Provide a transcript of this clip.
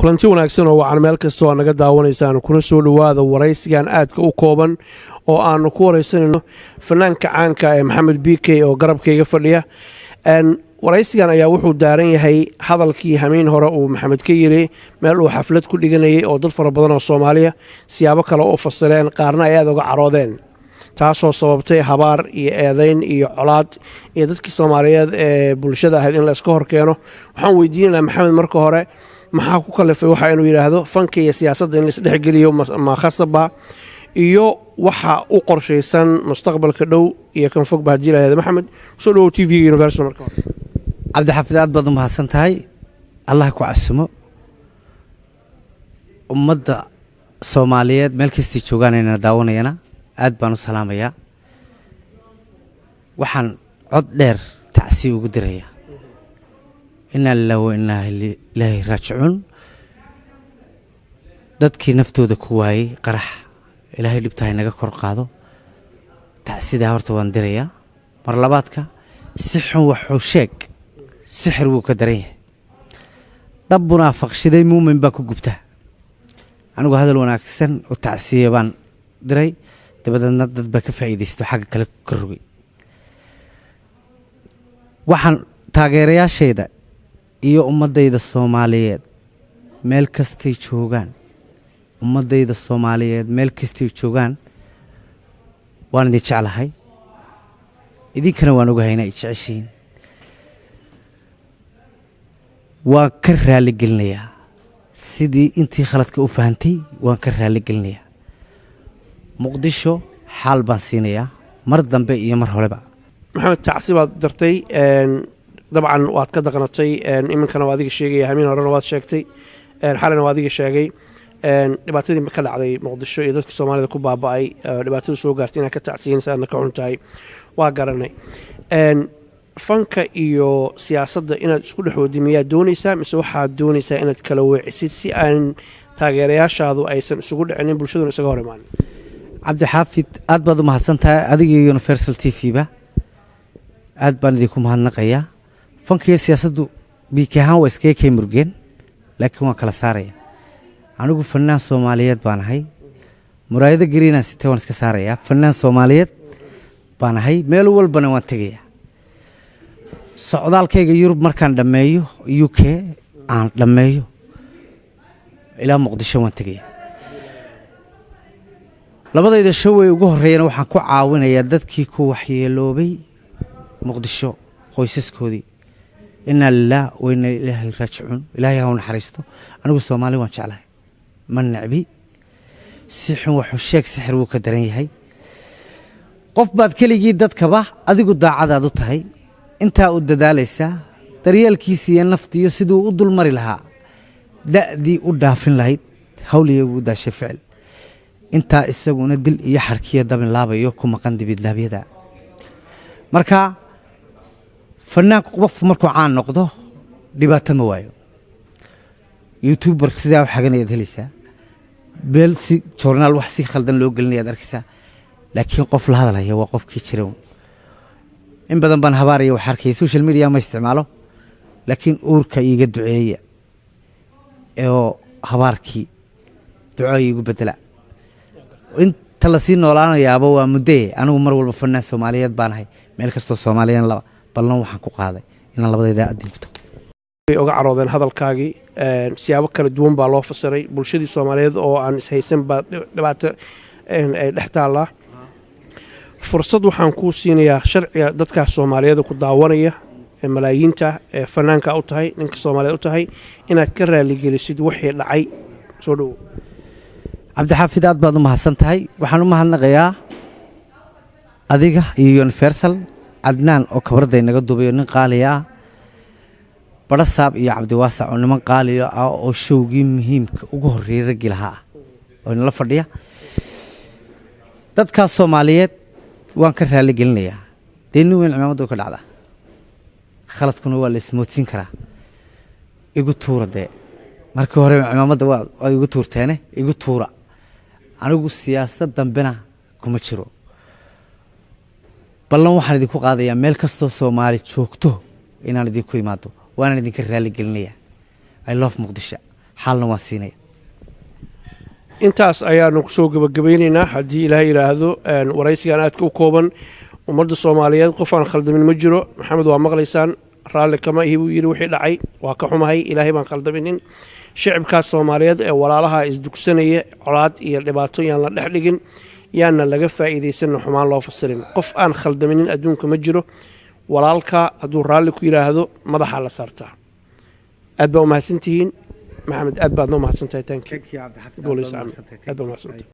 kulanti wanaagsan oo wacan meel kasta oo naga daawanaysaan kuna soo dhawaada waraysigan aadka u kooban oo aanu ku waraysanayno fanaanka caanka ee Maxamed BK oo garabkayga fadhiya waraysigan ayaa wuxuu daaran yahay hadalkii hamiin hore uu Maxamed ka yiri meel uu xaflad ku dhiganayay oo dad fara badan oo Soomaaliya siyaabo kale oo fasireen qaarna ay aad uga caroodeen taasoo sababtay habaar iyo eedayn iyo colaad iyo dadkii Soomaaliyeed ee bulshada ahayd in la iska hor keeno waxaan weydiinayaa Maxamed marka hore maxaa ku kalifay waxa inuu yiraahdo fanka iyo siyaasadda in la isdhex geliyo ma khasaba iyo waxa u qorshaysan mustaqbalka dhow iyo kan fog baa jilaayada Maxamed soo dhaw TV Universal marka Cabdi Xafid aad baad u mahadsan tahay Allah ku casmo ummadda Soomaaliyeed meel kasta joogaan inay daawanayana aad baan u salaamayaa waxaan cod dheer tacsi ugu diraya inna lillahi wa inna ilayhi raaji'uun dadkii naftooda ku waayay qarax ilaahay dhibtahay naga kor qaado tacsida horta waan diraya mar labaadka si xun wuxuu sheeg sixir wuu ka daran yahay dab munaafaqshiday muumin baa ku gubta anigu hadal wanaagsan oo tacsiye baan diray dabadna dad ba ka faa'iideysto xagga kale ka rogay waxaan taageerayaashayda iyo ummadayda Soomaaliyeed meel kastay joogaan ummadayda Soomaaliyeed meel kastay joogaan waan idin jeclahay idinkana waan ogahay inay jeceshiin waan ka raali gelinayaa sidii intii khaladka u fahantay waan ka raali gelinayaa muqdisho xaal baan siinayaa mar dambe iyo mar horeba Maxamed tacsi baad dartay dabcan waad ka daqnatay iminkana waad adiga sheegay hamiin horena waad sheegtay xalana waad adiga sheegay dhibaatadii ka dhacday muqdisho iyo dadka Soomaalida ku baaba'ay dhibaatadu soo gaartay inaad ka tacsiinaysa aadna ka xuntahay waa garanay fanka iyo siyaasadda inaad isku dhaxoodimiyaa doonaysaa mise waxaad doonaysaa inaad kala weecisid si aan taageerayaashaadu aysan isugu dhicinin bulshaduna isaga hor imaan Cabdi Xafid aad baad u mahadsan tahay adiga iyo Universal TV ba aad baan idinku mahadnaqayaa fanka iyo siyaasaddu biikahan waa iska kay murgeen laakiin waan kala saaraya anigu fanaan Soomaaliyeed baan ahay muraayada gariina sitee waan iska saaraya fanaan Soomaaliyeed baan ahay meel walbana waan tagayaa socdaalkayga Yurub markaan dhameeyo UK aan dhameeyo ilaa Muqdisho waan tagayaa labadayda shaway ugu horeeyana waxaan ku caawinayaa dadkii ku waxyeeloobay Muqdisho qoysaskoodii inna lillahi wa inna ilayhi raaji'uun ilaahay ha u naxariisto anigu Soomaali waan jeclahay man nacbi si xun wuxuu sheeg sixir wuu ka daran yahay qof baad keligii dadkaba adigu daacadaad u tahay inta u dadaalaysa daryeelkiisa iyo naftiyo sidoo u dulmari lahaa da'dii u dhaafin lahayd hawliga ugu daashay ficil inta isaguna dil iyo xarkiya dabin laabayo ku maqan dibidlaabyada marka fanaan qof markuu caan noqdo dhibaato ma waayo YouTuber sidaa wax xagan ay helaysaa beel si journal wax si khaldan loo gelinayaa arkaysaa laakiin qof la hadalaya waa qofkii jira in badan baan habaariyo wax arkay social media ma isticmaalo laakiin uurka iiga duceeya oo habaarkii duco iigu bedela inta la sii noolaanayaaba waa mudee anigu mar walba fanaan Soomaaliyeed baan ahay meel kasto Soomaaliyeed laba ballan waxaan ku qaaday in labadayda adin ku tago uga caroodeen hadalkaagii siyaabo kala duwan baa loo fasiray bulshadii Soomaaliyeed oo aan is haysan baa dhibaato ay dhaxtaala fursad waxaan ku siinayaa sharciga dadka Soomaaliyeed ku daawanaya malaayiinta fanaanka u tahay ninka Soomaaliyeed u tahay inaad ka raali gelisid wixii dhacay soo dhaw Cabdi Xafid aad baad u mahadsan tahay waxaan u mahadnaqayaa adiga iyo Universal Adnaan oo kabarday naga duubayo nin qaali ah Barasaab iyo Cabdi Waasac oo niman qaali ah oo showgii muhiimka ugu horeeyay rag ilaha oo in la fadhiya dadka Soomaaliyeed waan ka raali gelinayaa deenu weyn cimaamadu ka dhacda khaladkuna waa la ismoodsin karaa igu tuurade markii hore cimaamada waa igu tuurteene igu tuura anigu siyaasad dambena kuma jiro ballan waxaan idinku qaadayaa meel kastoo Soomaali joogto inaan idinku imaado waan idinka raali gelinayaa I love Muqdisho xaalna waan siinaya intaas ayaanu kusoo gabagabaynaynaa haddii ilaahay yidhaahdo waraysigan aadka u kooban ummadda soomaaliyeed qof aan khaldamin ma jiro maxamed waa maqlaysaan raalli kama ihi buu yidhi wixii dhacay waa ka xumahay ilaahay baan khaldaminin shicibkaas soomaaliyeed ee walaalaha isdugsanaya colaad iyo dhibaato yaan la dhex dhigin yaana laga faa'iidaysanna xumaan loo fasirin qof aan khaldaminin adduunka ma jiro walaalka hadduu raalli ku yidhaahdo madaxaa la saartaa aad baa u mahadsantihiin maxamed aad baad noo mahadsantahay thank you cabdi xafid